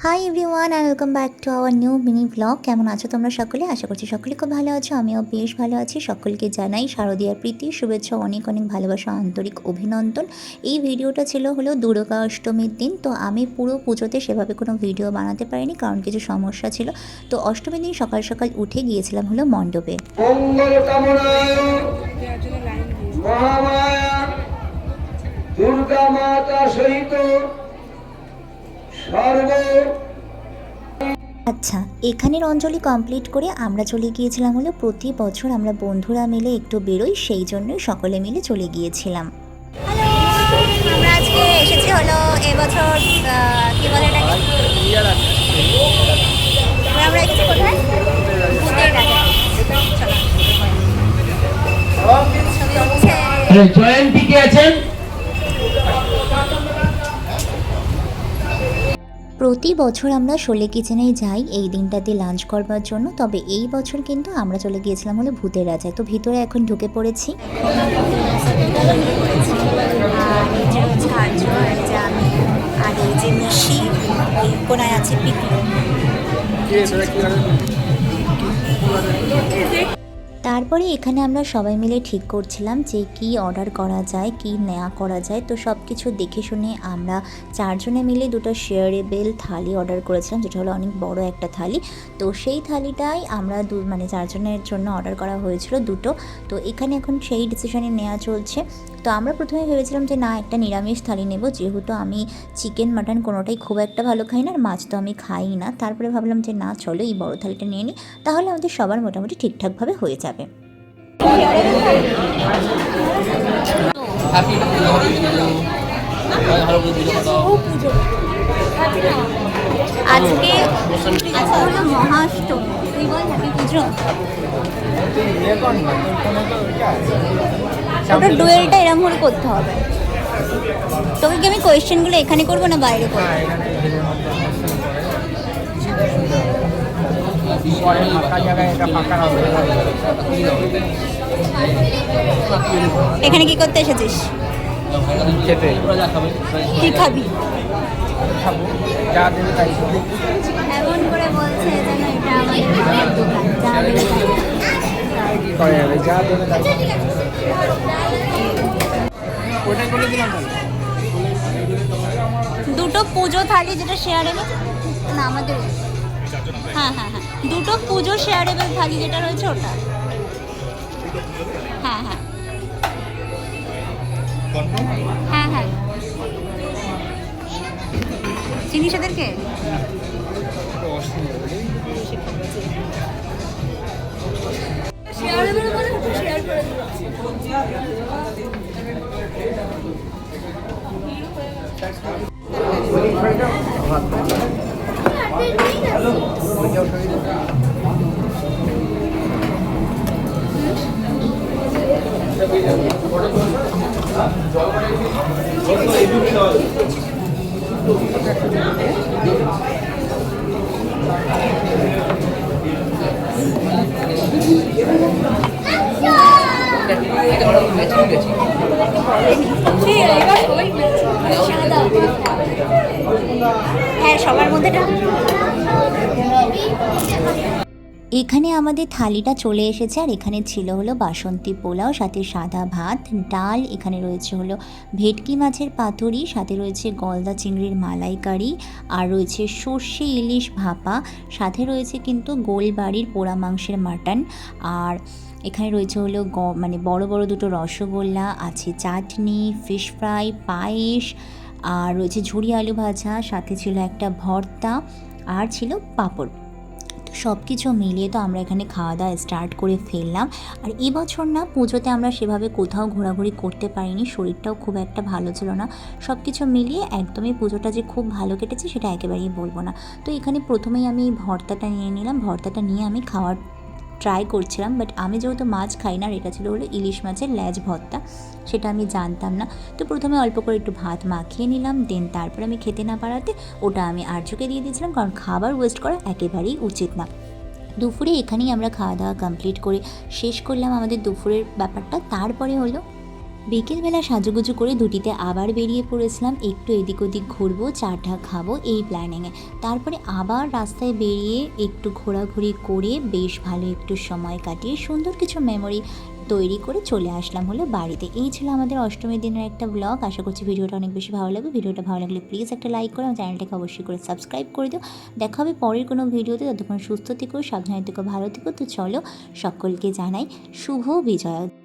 Hi everyone and welcome back to our new mini blog. কেমন আছো তোমরা সকলে? আশা করছি সকলে খুব ভালো আছো, আমিও বেশ ভালো আছি। সকলকে জানাই শারদীয়ার প্রীতি শুভেচ্ছা, অনেক অনেক ভালোবাসা, আন্তরিক অভিনন্দন। এই ভিডিওটা ছিল হলো দুর্গা অষ্টমীর দিন। তো আমি পুরো পুজোতে সেভাবে কোনো ভিডিও বানাতে পারিনি, কারণ কিছু সমস্যা ছিল। তো অষ্টমীর দিন সকাল সকাল উঠে গিয়েছিলাম হলো মণ্ডপে। মঙ্গল কামনায় মহামায়া দুর্গা মাতা সহিত সর্ব। আচ্ছা, এখানের অঞ্জলি কমপ্লিট করে আমরা চলে গিয়েছিলাম হলো, প্রতি বছর আমরা বন্ধুরা মিলে একটু বেরোই, সেই জন্যই সকলে মিলে চলে গিয়েছিলাম। আমরা আজকে এসেছি হলো এবছর কি বলে এটাকে, আমরা এসেছি কোথায়? ভূতের রাজা। জয়ন্তী কে আছেন? প্রতি বছর আমরা শোলে কিচেনেই যাই এই দিনটাতে লাঞ্চ করবার জন্য, তবে এই বছর কিন্তু আমরা চলে গিয়েছিলাম হলো ভূতের রাজায়। তো ভিতরে এখন ঢুকে পড়েছি। আর এই যে মিশি, এই কোনায় আছে পিকলু। তারপরে এখানে আমরা সবাই মিলে ঠিক করছিলাম যে কি অর্ডার করা যায়, কি নেওয়া করা যায়। তো সব কিছু দেখে শুনে আমরা চারজনে মিলে দুটো শেয়ারেবেল থালি অর্ডার করেছিলাম, যেটা হলো অনেক বড় একটা থালি। তো সেই থালিটাই আমরা মানে চারজনের জন্য অর্ডার করা হয়েছিল দুটো। তো এখানে এখন সেই ডিসিশনই নেওয়া চলছে। তো আমরা প্রথমে ভেবেছিলাম যে না, একটা নিরামিষ থালি নেব, যেহেতু আমি চিকেন মাটন কোনোটাই খুব একটা ভালো খাই না, আর মাছ তো আমি খাই না। তারপরে ভাবলাম যে না, চলো এই বড় থালিটা নিয়ে নিই, তাহলে আমাদের সবার মোটামুটি ঠিকঠাকভাবে হয়ে যাবে। আজকে হলো মহাষ্টমী, তুই বল হ্যাপি পুজো। ওটা ডুয়েলটা এরকম করে করতে হবে। তোকে কি আমি কোয়েশ্চেনগুলো এখানে করবো না বাইরে করবো? এখানে কি করতে এসেছিস? কি খাবি? এমন করে বলছে যেন এটা আমাদের দোকান, যা দেবে দুটো পুজো থালি, যেটা শেয়ারেবেল না আমাদের। হ্যাঁ হ্যাঁ হ্যাঁ, দুটো পুজো শেয়ারেবেল থালি যেটা রয়েছে ওটা। হ্যাঁ হ্যাঁ হ্যাঁ হ্যাঁ, চিনিস ওদেরকে? হ্যাঁ, সবার মধ্যে এখানে আমাদের থালিটা চলে এসেছে। আর এখানে ছিল হলো বাসন্তী পোলাও, সাথে সাদা ভাত, ডাল, এখানে রয়েছে হলো ভেটকি মাছের পাতুরি, সাথে রয়েছে গলদা চিংড়ির মালাইকারি, আর রয়েছে সর্ষে ইলিশ ভাপা, সাথে রয়েছে কিন্তু গোলবাড়ির পোড়া মাংসের মাটন, আর এখানে রয়েছে হলো মানে বড় বড় দুটো রসগোল্লা, আছে চাটনি, ফিশ ফ্রাই, পায়েস, আর রয়েছে ঝুরি আলু ভাজা, সাথে ছিল একটা ভর্তা, আর ছিল পাঁপড়। সব কিছু মিলিয়ে তো আমরা এখানে খাওয়া দাওয়া স্টার্ট করে ফেললাম। আর এবছর না পুজোতে আমরা সেভাবে কোথাও ঘোরাঘুরি করতে পারিনি, শরীরটাও খুব একটা ভালো ছিল না। সব কিছু মিলিয়ে একদমই পুজোটা যে খুব ভালো কেটেছে সেটা একেবারেই বলবো না। তো এখানে প্রথমেই আমি ভর্তাটা নিয়ে নিলাম, ভর্তাটা নিয়ে আমি খাওয়ার ট্রাই করছিলাম, বাট আমি যেহেতু মাছ খাই না, আর এটা ছিল হলো ইলিশ মাছের ল্যাজ ভর্তা, সেটা আমি জানতাম না। তো প্রথমে অল্প করে একটু ভাত মাখিয়ে নিলাম, দেন তারপর আমি খেতে না পারাতে ওটা আমি আর্যকে দিয়ে দিয়েছিলাম, কারণ খাবার ওয়েস্ট করা একেবারেই উচিত না। দুপুরে এখানেই আমরা খাওয়া দাওয়া কমপ্লিট করে শেষ করলাম আমাদের দুপুরের ব্যাপারটা। তারপরে হলো বিকেলবেলা সাজুগুজু করে দুটিতে আবার বেরিয়ে পড়েছিলাম, একটু এদিক ওদিক ঘুরবো, চাটা খাবো এই প্ল্যানিংয়ে। তারপরে আবার রাস্তায় বেরিয়ে একটু ঘোরাঘুরি করে বেশ ভালো একটু সময় কাটিয়ে সুন্দর কিছু মেমোরি তৈরি করে চলে আসলাম হলো বাড়িতে। এই ছিল আমাদের অষ্টমীর দিনের একটা ব্লগ। আশা করছি ভিডিওটা অনেক বেশি ভালো লাগবে। ভিডিওটা ভালো লাগলে প্লিজ একটা লাইক করো, আমার চ্যানেলটাকে অবশ্যই করে সাবস্ক্রাইব করে দিও। দেখা হবে পরের কোনো ভিডিওতে। ততক্ষণ সুস্থ থেকো, সাবধানে থেকো, ভালো থেকো। তো চলো সকলকে জানাই শুভ বিজয়া।